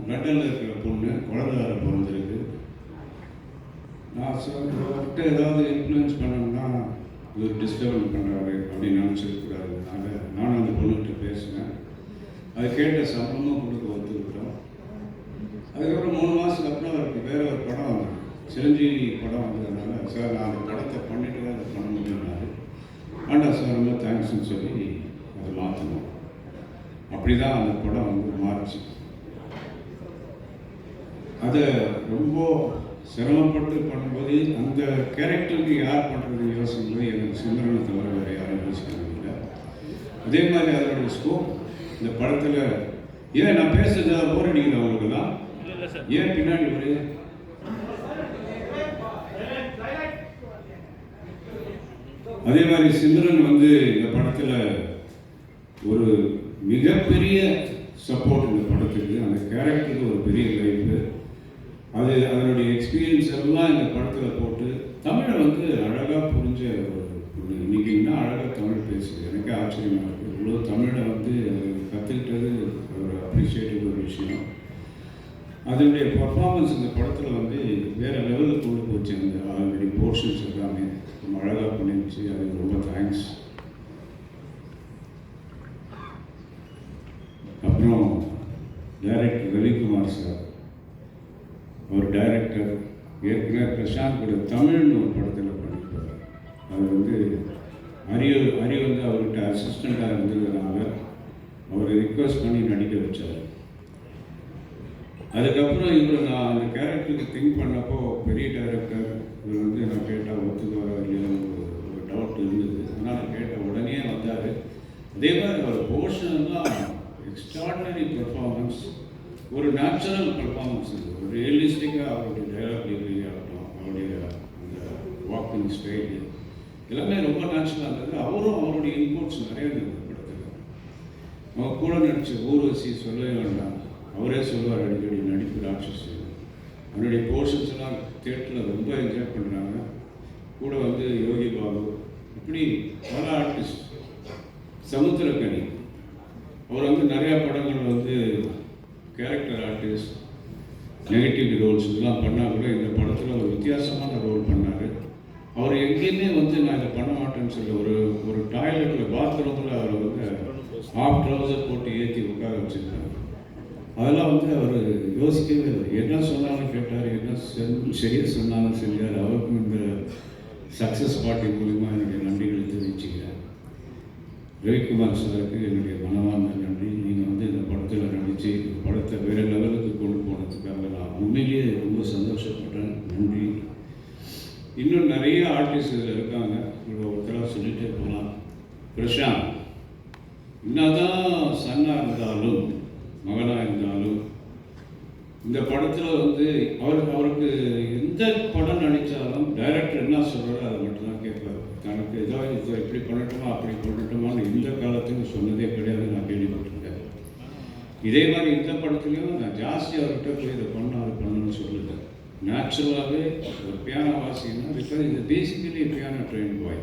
லண்டனில் இருக்கிற பொண்ணு குழந்தை வேறு பிறந்திருக்கு. நான் சொல்லிட்டு ஏதாவது இன்ஃப்ளூயன்ஸ் பண்ணோம்னா இவர் டிஸ்டர்பன் பண்ணுறாரு அப்படின்னு நினச்சிருக்கிறாருனால நானும் அந்த பொண்ணுகிட்ட பேசினேன். அது கேட்ட சம்பளமும் கொடுக்க ஒத்துக்கிட்டோம். அதுக்கப்புறம் 3 மாதத்துக்கு அப்புறம் அவருக்கு வேறு ஒரு படம் வந்தது, சிரஞ்சீவி படம் வந்ததுனால, சார் நான் அந்த படத்தை பண்ணிட்டு தான் அதை பண்ண முடியும்னாரு. ஆண்டா சார் ரொம்ப தேங்க்ஸ்ன்னு சொல்லி அதை மாற்றணும். அப்படி தான் அந்த படம் வந்து மாறிச்சு. அதை ரொம்ப சிரமப்பட்டு பண்ணும்போது அந்த கேரக்டருக்கு யார் பண்ணுறது யோசிக்கும்போது எனக்கு சுந்தரனை தவிர வேறு யாரும் யோசிக்கிறது இல்லை. அதே மாதிரி அதனுடைய ஸ்கோப் இந்த படத்தில் ஏன் நான் பேசுறது போர் அடிக்குது அவங்களுக்குலாம், ஏன் பின்னாடி ஒரு அதே மாதிரி சிம்ரன் வந்து இந்த படத்தில் ஒரு மிகப்பெரிய சப்போர்ட் இந்த படத்துக்கு, அந்த கேரக்டருக்கு ஒரு பெரிய லைஃபு. அது அதனுடைய எக்ஸ்பீரியன்ஸ் எல்லாம் இந்த படத்தில் போட்டு தமிழை வந்து அழகாக புரிஞ்ச ஒரு இன்னைக்கு என்ன அழகாக தமிழ் பேசுது. எனக்கு ஆச்சரியமாக இருக்குது. இவ்வளோ தமிழை வந்து கற்றுக்கிட்டது ஒரு அப்ரிஷியேட்டிவ் ஒரு விஷயம். அதனுடைய பர்ஃபார்மன்ஸ் இந்த படத்தில் வந்து வேறு லெவலில் கொண்டு போச்சு. அந்த அதனுடைய போர்ஷன்ஸ் எல்லாமே ரொம்ப அழகாக பண்ணிருந்துச்சு. அதுக்கு ரொம்ப தேங்க்ஸ். அப்புறம் டைரக்டர் ரவிக்குமார் சார், அவர் டைரக்டர் ஏற்கனவே பிரசாந்த் கூட தமிழ்னு ஒரு படத்தில் பண்ணியிருப்பார். அது வந்து அரிய வந்து அவர்கிட்ட அசிஸ்டண்ட்டாக இருந்ததுனால அவரை ரிக்வெஸ்ட் பண்ணி நடிக்க வச்சார். அதுக்கப்புறம் இவர் நான் அந்த கேரக்டருக்கு திங்க் பண்ணப்போ பெரிய டைரக்டர் இவர் வந்து நான் கேட்டால் ஒத்துக்குவாரா இல்லையான்னு ஒரு டவுட் இருந்தது. அதனால் கேட்ட உடனே வந்தார். அதே மாதிரி அவர் போர்ஷன்லாம் எக்ஸ்ட்ராடினரி பெர்ஃபார்மன்ஸ், ஒரு நேச்சுரல் பெர்ஃபார்மன்ஸ், ஒரு ரியலிஸ்டிக்காக அவருடைய டைலாக் டெலிவரி ஆகட்டும், அவருடைய அந்த வாக்கிங் ஸ்டைலு எல்லாமே ரொம்ப நேச்சுரலாக இருந்தது. அவரும் அவருடைய இன்புட்ஸ் நிறைய இருந்தது படத்தில். அவர் கூட நடித்த ஊர்வசி சொல்லவே வேண்டாம், அவரே சொல்லுவார் அடிக்கடி நடிப்பு ராட்சஸ். அவருடைய போர்ஷன்ஸ் எல்லாம் தியேட்டரில் ரொம்ப என்ஜாய் பண்ணுறாங்க. கூட வந்து யோகி பாபு, இப்படி பல ஆர்டிஸ்ட், சமுத்திரக்கனி, அவர் வந்து நிறையா படங்கள் வந்து கேரக்டர் ஆர்டிஸ்ட், நெகட்டிவ் ரோல்ஸ் இதெல்லாம் பண்ணால் கூட இந்த படத்தில் ஒரு வித்தியாசமான ரோல் பண்ணார். அவர் எங்கேயுமே வந்து நான் இதை பண்ண மாட்டேன்னு சொல்லி ஒரு டாய்லெட்டில் பாத்ரூமில் அவர் வந்து ஹாஃப் ட்ரௌசர் போட்டு ஏற்றி உட்கார வச்சுருக்காரு. அதெல்லாம் வந்து அவர் யோசிக்கவே இல்லை. என்ன சொன்னாலும் கேட்டார், என்ன சரியாக சொன்னாலும் செஞ்சார். அவருக்கும் இந்த சக்ஸஸ் பார்ட்டி மூலிமா என்னுடைய நன்றிகளை தெரிவிச்சுக்கிறேன். ரவிக்குமார் சாருக்கு என்னுடைய மனமார்ந்த நன்றி. நீங்கள் வந்து இந்த படத்தில் நடித்து இந்த படத்தை வேறு லெவலுக்கு கொண்டு போனதுக்காக நான் உண்மையிலேயே ரொம்ப சந்தோஷப்படுறேன். நன்றி. இன்னும் நிறைய ஆர்டிஸ்ட் இதில் இருக்காங்க, இவ்வளோ ஒருத்தராக சொல்லிகிட்டே போகலாம். பிரசாந்த் என்னதான் சன்னாக இருந்தாலும் மகனாக இருந்தாலும் இந்த படத்தில் வந்து அவருக்கு எந்த படம் நடித்தாலும் டைரக்டர் என்ன சொல்கிறாரோ அதை மட்டும்தான் கேட்பார். தனக்கு ஏதாவது இதை இப்படி பண்ணட்டுமா அப்படி பண்ணட்டுமான்னு இந்த காலத்துக்கு சொன்னதே கிடையாது. நான் கேள்விப்பட்டிருக்கேன். இதே மாதிரி இந்த படத்துலையும் நான் ஜாஸ்தி அவர்கிட்ட போய் இதை பண்ண அது பண்ணணும்னு சொல்லுது. நேச்சுரலாகவே ஒரு பியானோ வாசிங்கன்னா, பிகாஸ் இது பேசிக்கலி பியானோ ட்ரெயின் பாய்.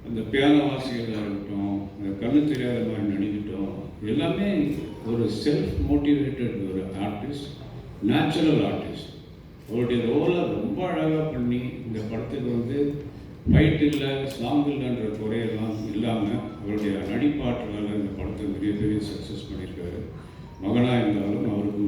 அந்த பியானோ வாசிகளாக இருக்கட்டும், அந்த கண்ணு தெரியாத மாதிரி நடிக்கட்டும், எல்லாமே ஒரு செல்ஃப் மோட்டிவேட்டட் ஒரு ஆர்டிஸ்ட், நேச்சுரல் ஆர்டிஸ்ட். அவருடைய ரோலை ரொம்ப அழகாக பண்ணி இந்த படத்துக்கு வந்து ஃபைட் இல்லை, சாங் இல்லைன்ற குறையெல்லாம் இல்லாமல் அவருடைய நடிப்பாற்றலால் இந்த படத்தை மிகப்பெரிய சக்ஸஸ் பண்ணியிருக்காரு. மகனாக இருந்தாலும் அவருக்கு